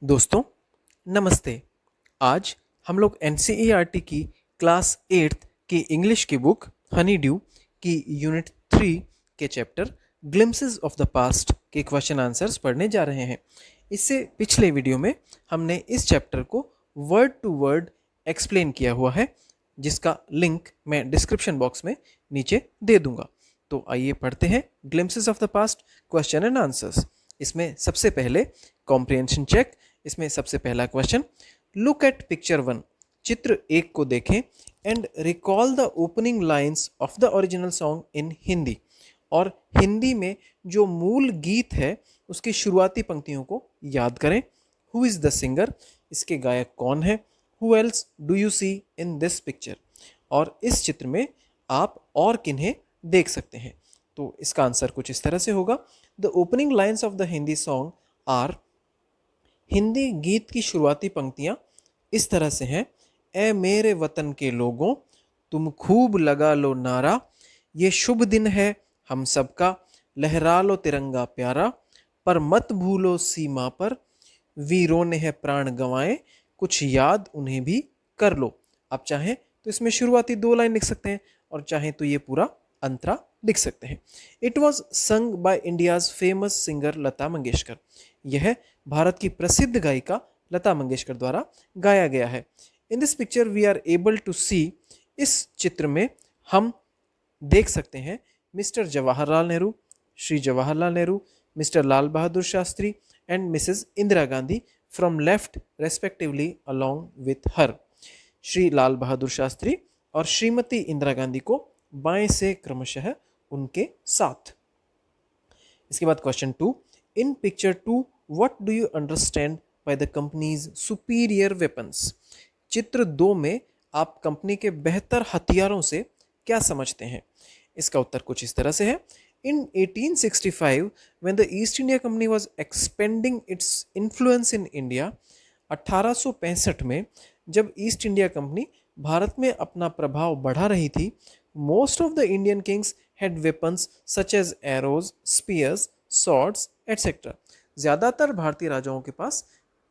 दोस्तों नमस्ते। आज हम लोग एनसीईआरटी की क्लास 8th की इंग्लिश की बुक हनी ड्यू की यूनिट 3 के chapter glimpses of the past के क्वेश्चन आंसर्स पढ़ने जा रहे हैं। इससे पिछले वीडियो में हमने इस चैप्टर को वर्ड टू वर्ड एक्सप्लेन किया हुआ है, जिसका लिंक मैं डिस्क्रिप्शन बॉक्स में नीचे दे दूंगा। तो आइए पढ़ते हैं glimpses of the past question and answers. इसमें सबसे पहले कॉम्प्रिहेंशन चेक। इसमें सबसे पहला क्वेश्चन, लुक एट पिक्चर 1, चित्र 1 को देखें and recall the opening lines of the original song in Hindi. और हिंदी में जो मूल गीत है उसकी शुरुआती पंक्तियों को याद करें। हु इज़ द सिंगर, इसके गायक कौन है। Who else do you see in this picture, और इस चित्र में आप और किन्हें देख सकते हैं। तो इसका आंसर कुछ इस तरह से होगा, the opening lines of the Hindi song are, Hindi गीत की शुरुआती पंक्तियां इस तरह से हैं। ए मेरे वतन के लोगों, तुम खूब लगा लो नारा, ये शुभ दिन है हम सबका, लहरा लो तिरंगा प्यारा, पर मत भूलो सीमा पर, वीरों ने है प्राण गंवाए, कुछ याद उन्हें भी कर लो। आप चाहें तो इसमें शुरुआती 2 लाइन लिख सकते हैं और चाहें तो ये पूरा अंतरा लिख सकते हैं। It was sung by India's famous singer Lata Mangeshkar, यह भारत की प्रसिद्ध गायिका लता मंगेशकर द्वारा गाया गया है। In this picture we are able to see, इस चित्र में हम देख सकते हैं mister Jawaharlal Nehru, Shri Jawaharlal Nehru, mister Lal Bahadur Shastri and missus Indira Gandhi from left respectively along with her. Shri Lal Bahadur Shastri और श्रीमती इंदिरा गांधी को बाएं से क्रमशः उनके साथ। इसके बाद question 2, in picture 2 what do you understand by the companies superior weapons. चित्र 2 में आप कंपनी के बेहतर हथियारों से क्या समझते हैं। इसका उत्तर कुछ इस तरह से है, इन 1865 when the East India Company was expanding its influence in India, 1865 में जब ईस्ट इंडिया कंपनी भारत में अपना प्रभाव बढ़ा रही थी, most of the Indian kings had weapons such as arrows, spears, swords etcetera. ज़्यादातर भारतीय राजाओं के पास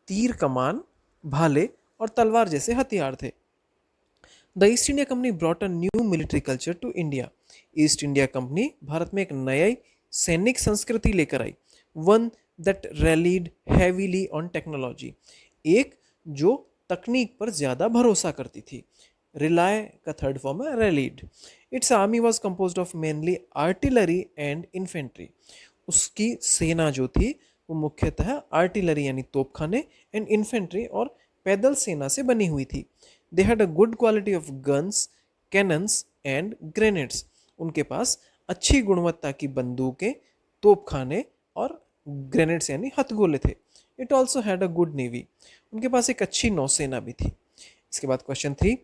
तीर कमान, भाले और तलवार जैसे हथियार थे। The East India Company brought a new military culture to India, East India Company Bharat में एक नई सैनिक संस्कृति लेकर आई। One that relied heavily on technology, एक जो तकनीक पर ज़्यादा भरोसा करती थी। रिलाय का थर्ड फॉर्म है rallied. It's army was compose of mainly artillery and infantry, उसकी सेना जो थी वो मुख्यतः आर्टिलरी यानी तोपखाने एंड इन्फेंट्री और पैदल सेना से बनी हुई थी। They had a good quality of guns, cannons and grenades, उनके पास अच्छी गुणवत्ता की बंदूकें, तोपखाने और ग्रेनेड्स यानी हथगोले थे। It also had a good navy, उनके पास एक अच्छी नौसेना भी थी। इसके बाद question 3,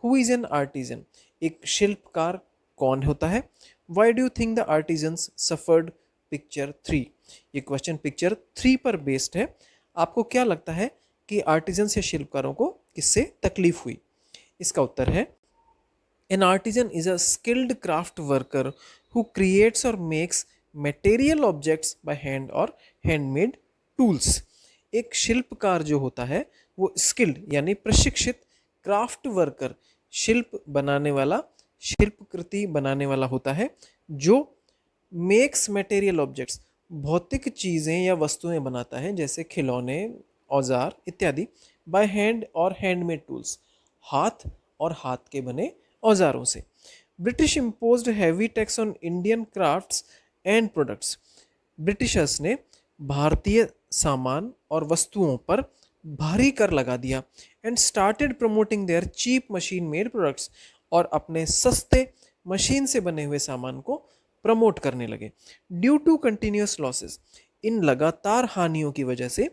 who is an artisan, एक शिल्पकार कौन होता है। Why do you think the artisans suffered picture 3, ये क्वेश्चन पिक्चर 3 पर बेस्ड है। आपको क्या लगता है कि आर्टिजन्स या शिल्पकारों को किससे तकलीफ हुई। इसका उत्तर है, an artisan is a skilled craft worker who creates or makes material objects by hand or handmade tools. एक शिल्पकार जो होता है वो स्किल्ड यानी प्रशिक्षित क्राफ्ट वर्कर, शिल्प बनाने वाला, शिल्पकृति बनाने वाला होता है, जो मेक्स मटेरियल ऑब्जेक्ट्स, भौतिक चीज़ें या वस्तुएं बनाता है जैसे खिलौने, औजार इत्यादि, bye hand or handmade tools, हाथ और हाथ के बने औजारों से। British imposed heavy tax on Indian crafts and products, Britishers ने भारतीय सामान और वस्तुओं पर भारी कर लगा दिया। And started promoting their cheap machine made products, और अपने सस्ते मशीन से बने हुए सामान को प्रमोट करने लगे। ड्यू टू कंटिन्यूस लॉसेस, इन लगातार हानियों की वजह से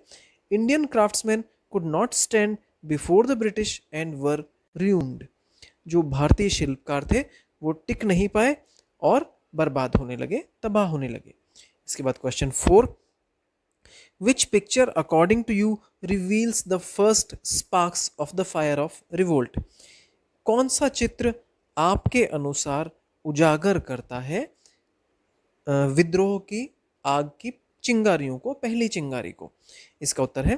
Indian craftsman could not stand before the British and were ruined, जो भारतीय शिल्पकार थे वो टिक नहीं पाए और बर्बाद होने लगे, तबाह होने लगे। इसके बाद question 4, which picture according to you reveals the first sparks of the fire of revolt, कौन सा चित्र आपके अनुसार उजागर करता है विद्रोह की आग की चिंगारियों को, पहली चिंगारी को। इसका उत्तर है,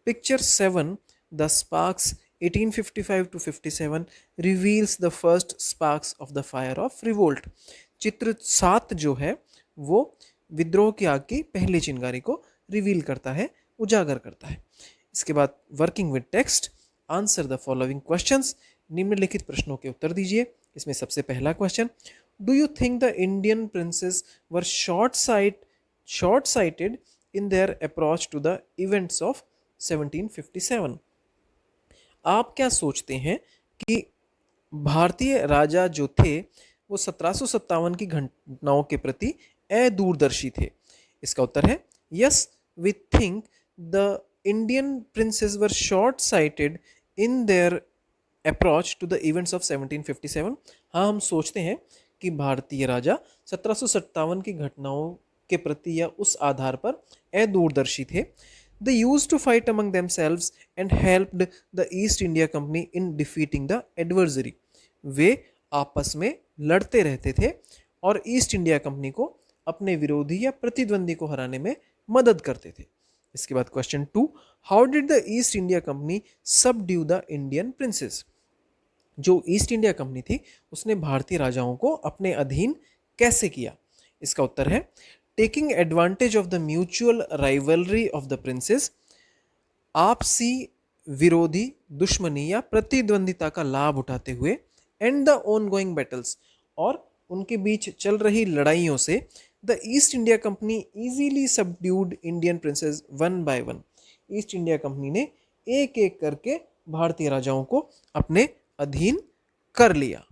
Picture 7, the sparks 1855 to 57 reveals the first sparks of the fire of revolt. चित्र 7 जो है वो विद्रोह की आग की पहली चिंगारी को रिवील करता है, उजागर करता है। इसके बाद working with text, answer the following questions, निम्नलिखित प्रश्नों के उत्तर दीजिए। इसमें सबसे पहला question, do you think the Indian princes were short cited in their approach to the events of 1757? आप क्या सोचते हैं कि भारतीय राजा जो थे वो 1757 की घटनाओं के प्रति अदूरदर्शी थे? इसका उत्तर है yes, we think the Indian princes were short sighted in their approach to the events of 1757। हाँ, हम सोचते हैं कि भारतीय राजा 1757 की घटनाओं के प्रति या उस आधार पर अदूरदर्शी थे। They used to fight among themselves and helped the East India Company in defeating the adversary. वे आपस में लड़ते रहते थे और ईस्ट इंडिया कंपनी को अपने विरोधी या प्रतिद्वंदी को हराने में मदद करते थे। इसके बाद question 2, how did the East India company subdue the Indian princess? जो ईस्ट इंडिया कंपनी थी उसने भारतीय राजाओं को अपने अधीन कैसे किया? इसका उत्तर है taking advantage of the mutual rivalry of the princess, आपसी विरोधी दुश्मनी या प्रतिद्वंदिता का लाभ उठाते हुए, and the on going battles, और उनके बीच चल रही लड़ाइयों से, the East India company easily subdued Indian princess one by one. East India company ने एक एक करके भारतीय राजाओं को अपने अधीन कर लिया।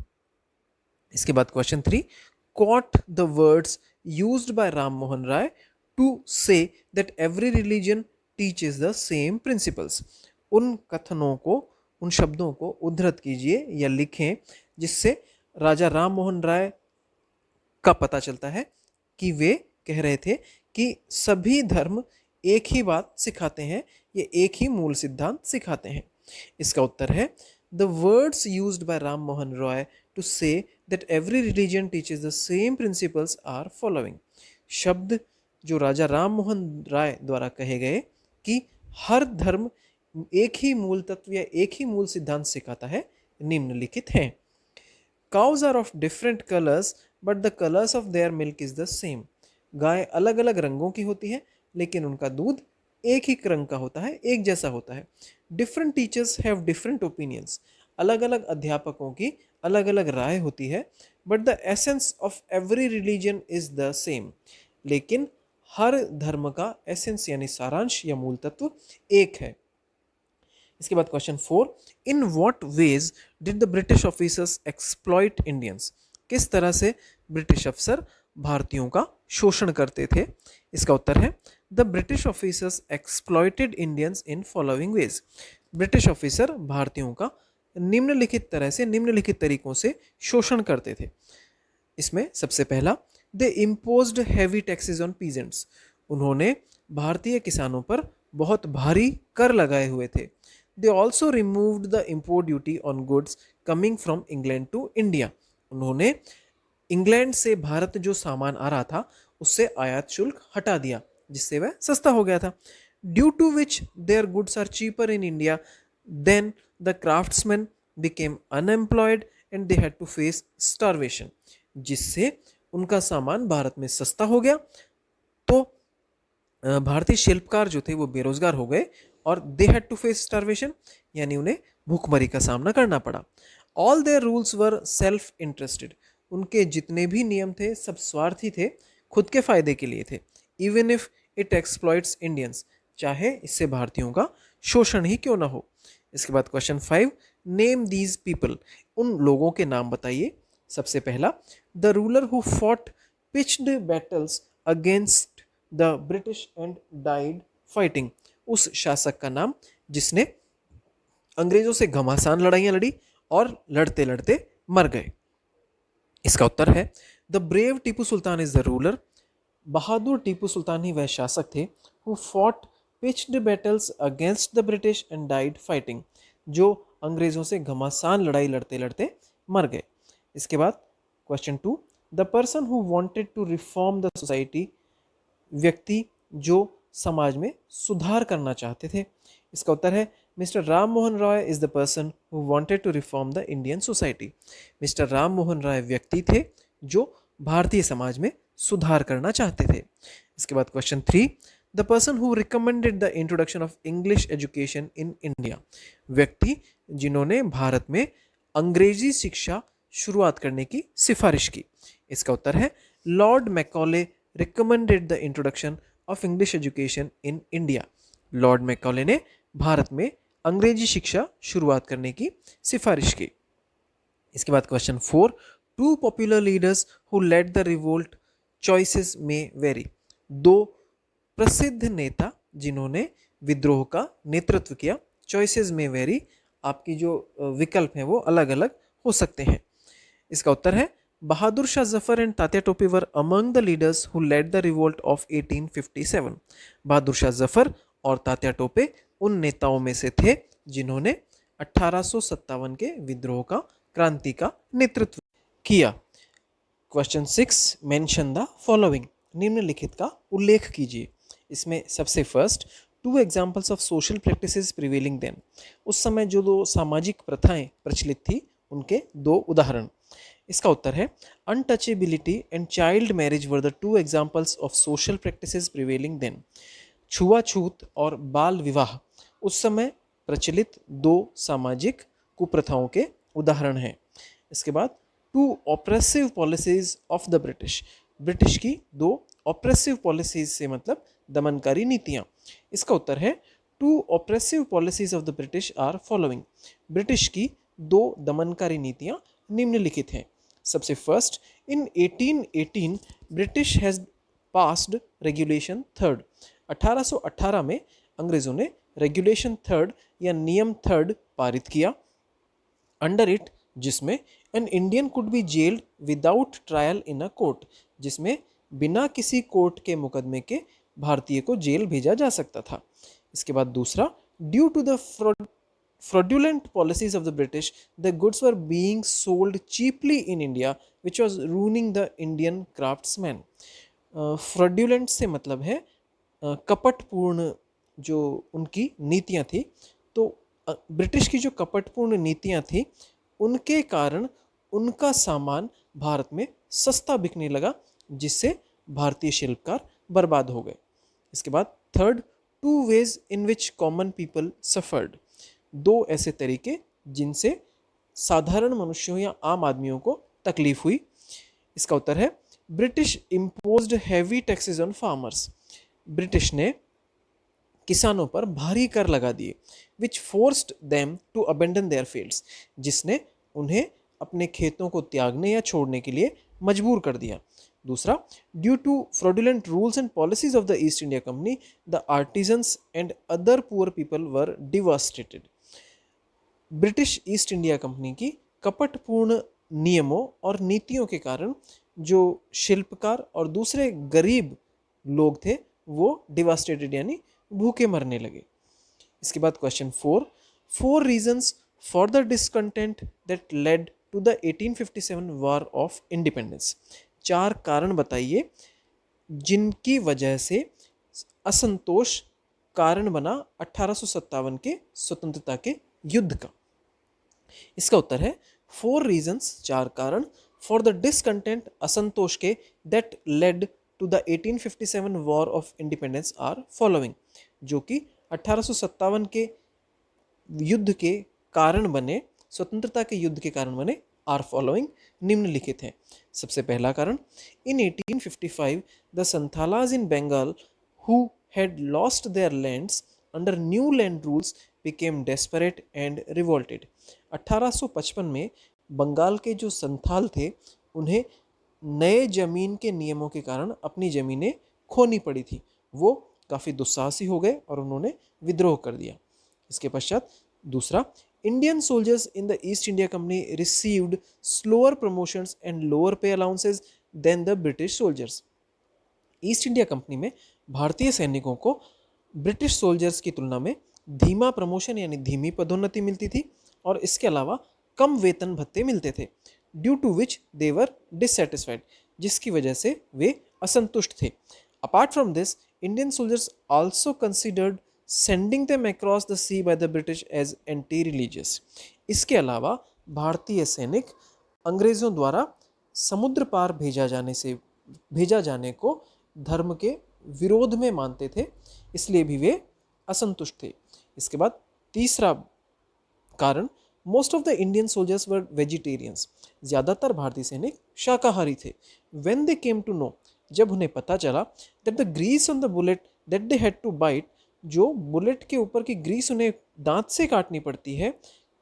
इसके बाद question 3, quote the words used by Ram Mohan Rai to say that every religion teaches the same principles. उन कथनों को, उन शब्दों को उद्धृत कीजिए या लिखें जिससे राजा राम मोहन राय का पता चलता है कि वे कह रहे थे कि सभी धर्म एक ही बात सिखाते हैं, ये एक ही मूल सिद्धांत सिखाते हैं। इसका उत्तर है The words used by Ram Mohan Roy to say that every religion teaches the same principles are following. शब्द जो राजा राम मोहन राय द्वारा कहे गए कि हर धर्म एक ही मूल तत्व या एक ही मूल सिद्धांत सिखाता है, निम्नलिखित हैं। Cows are of different colors but the colors of their milk is the same. गाय अलग अलग रंगों की होती है लेकिन उनका दूध एक ही रंग का होता है, एक जैसा होता है। Different teachers have different opinions, अलग अलग अध्यापकों की अलग अलग राय होती है। But the essence of every religion is the same, लेकिन हर धर्म का एसेंस यानी सारांश या मूल तत्व एक है। इसके बाद question 4, in what ways did the British officers exploit Indians? किस तरह से ब्रिटिश अफसर भारतीयों का शोषण करते थे? इसका उत्तर है the British officers exploited Indians in following veg. British officer भारतीयों का निम्नलिखित तरह से, निम्नलिखित तरीकों से शोषण करते थे। इसमें सबसे पहला, they imposed heavy taxes on peasants. उन्होंने भारतीय किसानों पर बहुत भारी कर लगाए हुए थे। They also removed the import duty on goods coming from England to India. उन्होंने इंग्लैंड से भारत जो सामान आ रहा था उससे आयात शुल्क हटा दिया जिससे वह सस्ता हो गया था। Due to which their goods are cheaper in India then the craftsman became unemployed and they had to face starvation. जिससे उनका सामान भारत में सस्ता हो गया तो भारतीय शिल्पकार जो थे वो बेरोजगार हो गए और they had to face starvation यानी उन्हें भूखमरी का सामना करना पड़ा। All their rules were self interested. उनके जितने भी नियम थे सब स्वार्थी थे, खुद के फायदे के लिए थे। Even if it exploits Indians, चाहे इससे भारतीयों का शोषण ही क्यों ना हो। इसके बाद क्वेश्चन 5, नेम दीज पीपल। उन लोगों के नाम बताइए। सबसे पहला, the ruler who fought pitched battles against the British and died fighting. उस शासक का नाम जिसने अंग्रेजों से घमासान लड़ाइयाँ लड़ी और लड़ते लड़ते मर गए। इसका उत्तर है the brave Tipu Sultan is the ruler. बहादुर टीपू सुल्तान ही वह शासक थे who fought pitched battles against the British and died fighting, जो अंग्रेजों से घमासान लड़ाई लड़ते लड़ते मर गए। इसके बाद question 2, the person who wanted to reform the society. व्यक्ति जो समाज में सुधार करना चाहते थे? इसका उत्तर है mister Ram Mohan Roy is the person who wanted to reform the Indian society. Mister Ram Mohan Roy व्यक्ति थे जो भारतीय समाज में सुधार करना चाहते थे। इसके बाद question 3, the person who recommended the introduction of English education in India. व्यक्ति जिन्होंने भारत में अंग्रेजी शिक्षा शुरुआत करने की सिफारिश की। इसका उत्तर है Lord Macaulay recommended the introduction of English education in India. Lord Macaulay ने भारत में अंग्रेजी शिक्षा शुरुआत करने की सिफारिश की। इसके बाद question 4, two popular leaders who led the revolt choices में वेरी। दो प्रसिद्ध नेता जिन्होंने विद्रोह का नेतृत्व किया। चॉइसेस में वेरी, आपकी जो विकल्प हैं वो अलग अलग हो सकते हैं। इसका उत्तर है Bahadur Shah Zafar and Tatya Tope were among the leaders who led the revolt of 1857। Bahadur Shah Zafar और तात्या टोपे उन नेताओं में से थे जिन्होंने 1857 के विद्रोह का, क्रांति का नेतृत्व किया। Question 6, mention the following. निम्नलिखित का उल्लेख कीजिए। इसमें सबसे first, two examples of social practices prevailing then. उस समय जो दो सामाजिक प्रथाएं प्रचलित थी उनके दो उदाहरण। इसका उत्तर है untouchability and child marriage were the two examples of social practices prevailing then. छुआछूत और बाल विवाह उस समय प्रचलित दो सामाजिक कुप्रथाओं के उदाहरण हैं। इसके बाद two oppressive policies of the British. British की दो ऑप्रेसिव पॉलिसीज से मतलब दमनकारी नीतियां। इसका उत्तर है two oppressive policies of the British are following. British की दो दमनकारी नीतियां निम्नलिखित हैं। सबसे first, in 1818 British has passed regulation third. 1818 में अंग्रेजों ने रेगुलेशन थर्ड या नियम थर्ड पारित किया। अंडर इट, जिसमें an Indian could be gelled without trial in a court, जिसमें बिना किसी कोर्ट के मुकदमे के भारतीय को जेल भेजा जा सकता था। इसके बाद दूसरा, due to the fraudulent policies of the British, the goods were being sold cheaply in India, which was ruining the Indian craftsman. fraudulent से मतलब है कपटपूर्ण जो उनकी नीतियां थी। तो ब्रिटिश की जो कपटपूर्ण नीतियां थी उनके कारण उनका सामान भारत में सस्ता बिकने लगा, जिससे भारतीय शिल्पकार बर्बाद हो गए। इसके बाद third, two ways in which common people suffered. दो ऐसे तरीके जिनसे साधारण मनुष्यों या आम आदमियों को तकलीफ हुई। इसका उत्तर है British imposed heavy taxes on farmers. British ने किसानों पर भारी कर लगा दिए। Which forced them to abandon their fields, जिसने उन्हें अपने खेतों को त्यागने या छोड़ने के लिए मजबूर कर दिया। दूसरा, due to fraudulent rules and policies of the East India Company the artisans and other poor people were devastated. British East India Company की कपटपूर्ण नियमों और नीतियों के कारण जो शिल्पकार और दूसरे गरीब लोग थे वो डिवास्टेटेड यानी भूखे मरने लगे। इसके बाद question 4, 4 reasons for the discontent that led to the 1857 war of independence. 4 कारण बताइए जिनकी वजह से असंतोष कारण बना 1857 के स्वतंत्रता के युद्ध का। इसका उत्तर है 4 रीजन्स, 4 कारण फॉर द डिसकंटेंट, असंतोष के, that led to the 1857 war of independence are following, जो कि 1857 के युद्ध के कारण बने, स्वतंत्रता के युद्ध के कारण बने, आर फॉलोइंग निम्नलिखित हैं। सबसे पहला कारण, in 1855 the Santhals in Bengal who had lost their lands under new land rules became desperate and revolted। 1855 में बंगाल के जो संथाल थे उन्हें नए जमीन के नियमों के कारण अपनी जमीनें खोनी पड़ी थी। वो काफ़ी दुस्साहसी हो गए और उन्होंने विद्रोह कर दिया। इसके पश्चात दूसरा, Indian soldiers in the East India Company received slower promotions and lower pay allowances than the British soldiers. East India Company में भारतीय सैनिकों को ब्रिटिश सोल्जर्स की तुलना में धीमा प्रमोशन यानी धीमी पदोन्नति मिलती थी और इसके अलावा कम वेतन भत्ते मिलते थे। Due to which they were dissatisfied, जिसकी वजह से वे असंतुष्ट थे। Apart from this, Indian soldiers also considered sending them across the sea by the British as anti-religious. इसके अलावा भारतीय सैनिक अंग्रेजों द्वारा समुद्र पार भेजा जाने को धर्म के विरोध में मानते थे, इसलिए भी वे असंतुष्ट थे। इसके बाद तीसरा कारण, most of the Indian soldiers were vegetarians. ज़्यादातर भारतीय सैनिक शाकाहारी थे। When they came to know, जब उन्हें पता चला, that the grease on the bullet that they had to bite, जो बुलेट के ऊपर की ग्रीस उन्हें दांत से काटनी पड़ती है,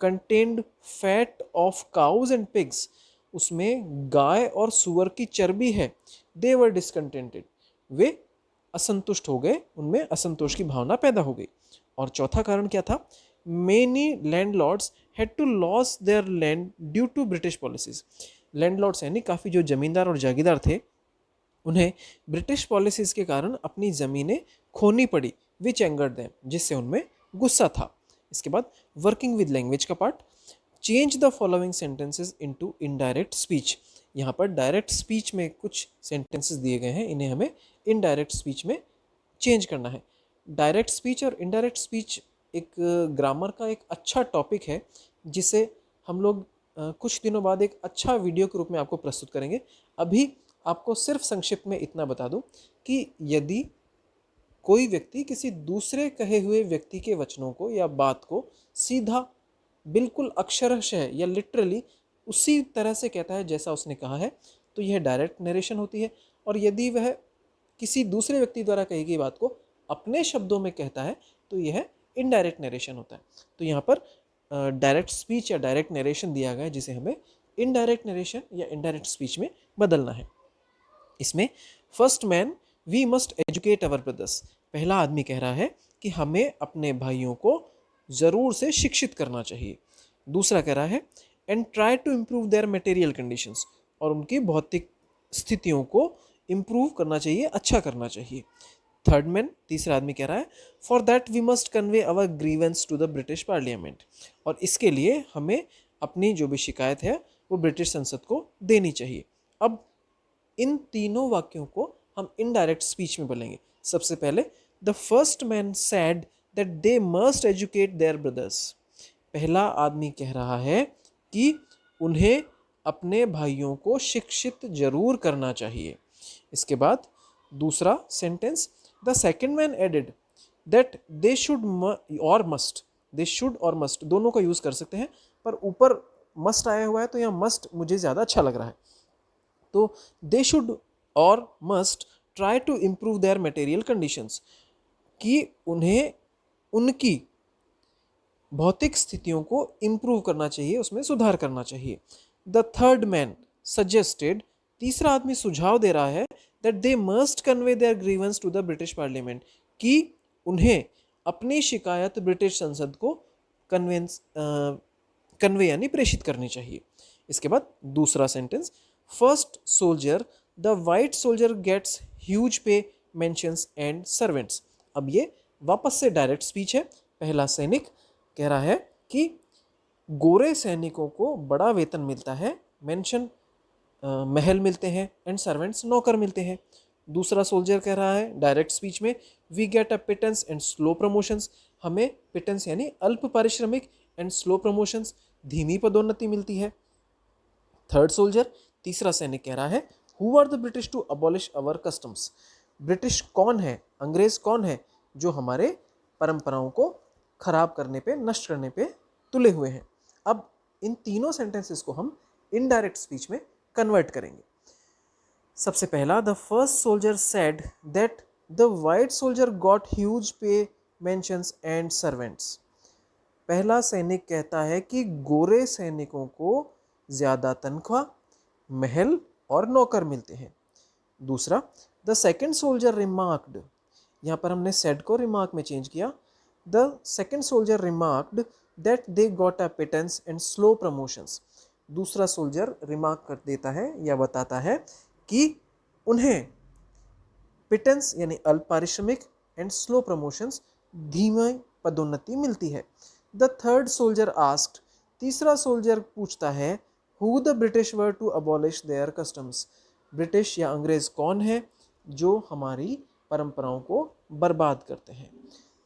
contained fat of cows and pigs, उसमें गाय और सुअर की चर्बी है। दे वर डिसकंटेंटेड, वे असंतुष्ट हो गए, उनमें असंतोष की भावना पैदा हो गई। और चौथा कारण क्या था? Many landlords had to lose their land due to British policies. Landlords यानी काफ़ी जो जमींदार और जागीरदार थे, उन्हें ब्रिटिश पॉलिसीज़ के कारण अपनी ज़मीनें खोनी पड़ी, विच एंगर्ड देम, जिससे उनमें गुस्सा था। इसके बाद वर्किंग विद लैंग्वेज का part, change the following sentences into indirect speech. यहाँ पर डायरेक्ट स्पीच में कुछ सेंटेंसेस दिए गए हैं, इन्हें हमें इनडायरेक्ट स्पीच में चेंज करना है। डायरेक्ट स्पीच और इनडायरेक्ट स्पीच एक ग्रामर का एक अच्छा टॉपिक है, जिसे हम लोग कुछ दिनों बाद एक अच्छा वीडियो के रूप में आपको प्रस्तुत करेंगे। अभी आपको सिर्फ संक्षिप्त में इतना बता दूं कि यदि कोई व्यक्ति किसी दूसरे कहे हुए व्यक्ति के वचनों को या बात को सीधा बिल्कुल अक्षरशः या लिटरली उसी तरह से कहता है जैसा उसने कहा है, तो यह डायरेक्ट नरेशन होती है। और यदि वह किसी दूसरे व्यक्ति द्वारा कही गई बात को अपने शब्दों में कहता है, तो यह इनडायरेक्ट नरेशन होता है। तो यहाँ पर डायरेक्ट स्पीच या डायरेक्ट नरेशन दिया गया है, जिसे हमें इनडायरेक्ट नरेशन या इनडायरेक्ट स्पीच में बदलना है। इसमें first man, we must educate our brothers, पहला आदमी कह रहा है कि हमें अपने भाइयों को ज़रूर से शिक्षित करना चाहिए। दूसरा कह रहा है and try to improve their material conditions, और उनकी भौतिक स्थितियों को इम्प्रूव करना चाहिए, अच्छा करना चाहिए। थर्ड मैन, तीसरा आदमी कह रहा है for that we must convey our grievances to the British parliament, और इसके लिए हमें अपनी जो भी शिकायत है वो ब्रिटिश संसद को देनी चाहिए। अब इन तीनों वाक्यों को हम इनडायरेक्ट स्पीच में बोलेंगे। सबसे पहले, the first man sad that they must educate their brothers, पहला आदमी कह रहा है कि उन्हें अपने भाइयों को शिक्षित जरूर करना चाहिए। इसके बाद दूसरा sentence, the second man added that they should और मस्ट, दे शुड और मस्ट दोनों का यूज़ कर सकते हैं, पर ऊपर मस्ट आया हुआ है तो यहाँ मस्ट मुझे ज़्यादा अच्छा लग रहा है। तो दे शुड और must try to improve their material conditions, कि उन्हें उनकी भौतिक स्थितियों को इम्प्रूव करना चाहिए, उसमें सुधार करना चाहिए। द थर्ड मैन सजेस्टेड, तीसरा आदमी सुझाव दे रहा है that they must convey their grievances to the British parliament, कि उन्हें अपनी शिकायत ब्रिटिश संसद को कन्वे यानी प्रेषित करनी चाहिए। इसके बाद दूसरा sentence, first soldier the white soldier gets huge pay mansions and servants. अब ये वापस से डायरेक्ट स्पीच है। पहला सैनिक कह रहा है कि गोरे सैनिकों को बड़ा वेतन मिलता है, मेंशन महल मिलते हैं, एंड सर्वेंट्स नौकर मिलते हैं। दूसरा सोल्जर कह रहा है डायरेक्ट स्पीच में, we get a pittance and slow promotions, हमें पिटेंस यानी अल्प पारिश्रमिक एंड स्लो प्रमोशंस धीमी पदोन्नति मिलती है। थर्ड सोल्जर, तीसरा सैनिक कह रहा है, who are the British to abolish our customs, British कौन है, अंग्रेज कौन है जो हमारे परंपराओं को खराब करने पे, नष्ट करने पे तुले हुए हैं। अब इन तीनों सेंटेंसेस को हम इनडायरेक्ट स्पीच में कन्वर्ट करेंगे। सबसे पहला, the first soldier said that the white soldier got huge pay mansions and servants, पहला सैनिक कहता है कि गोरे सैनिकों को ज़्यादा तनख्वाह, महल और नौकर मिलते हैं। दूसरा, द सेकेंड सोल्जर रिमार्क्ड, यहाँ पर हमने सेड को रिमार्क में चेंज किया। The second soldier remarked that they got a pittance and slow promotions, दूसरा सोल्जर रिमार्क कर देता है या बताता है कि उन्हें पिटेंस यानी अल्प पारिश्रमिक एंड स्लो प्रमोशंस धीमी पदोन्नति मिलती है। द थर्ड सोल्जर आस्क्ड, तीसरा सोल्जर पूछता है, who the British were to abolish their customs, British या अंग्रेज कौन है जो हमारी परंपराओं को बर्बाद करते हैं।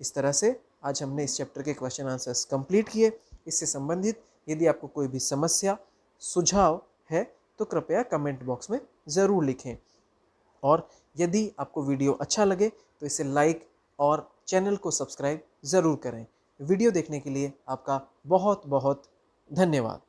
इस तरह से आज हमने इस चैप्टर के क्वेश्चन आंसर्स कंप्लीट किए। इससे संबंधित यदि आपको कोई भी समस्या सुझाव है तो कृपया कमेंट बॉक्स में ज़रूर लिखें। और यदि आपको वीडियो अच्छा लगे तो इसे लाइक और चैनल को सब्सक्राइब ज़रूर करें। वीडियो देखने के लिए आपका बहुत बहुत धन्यवाद।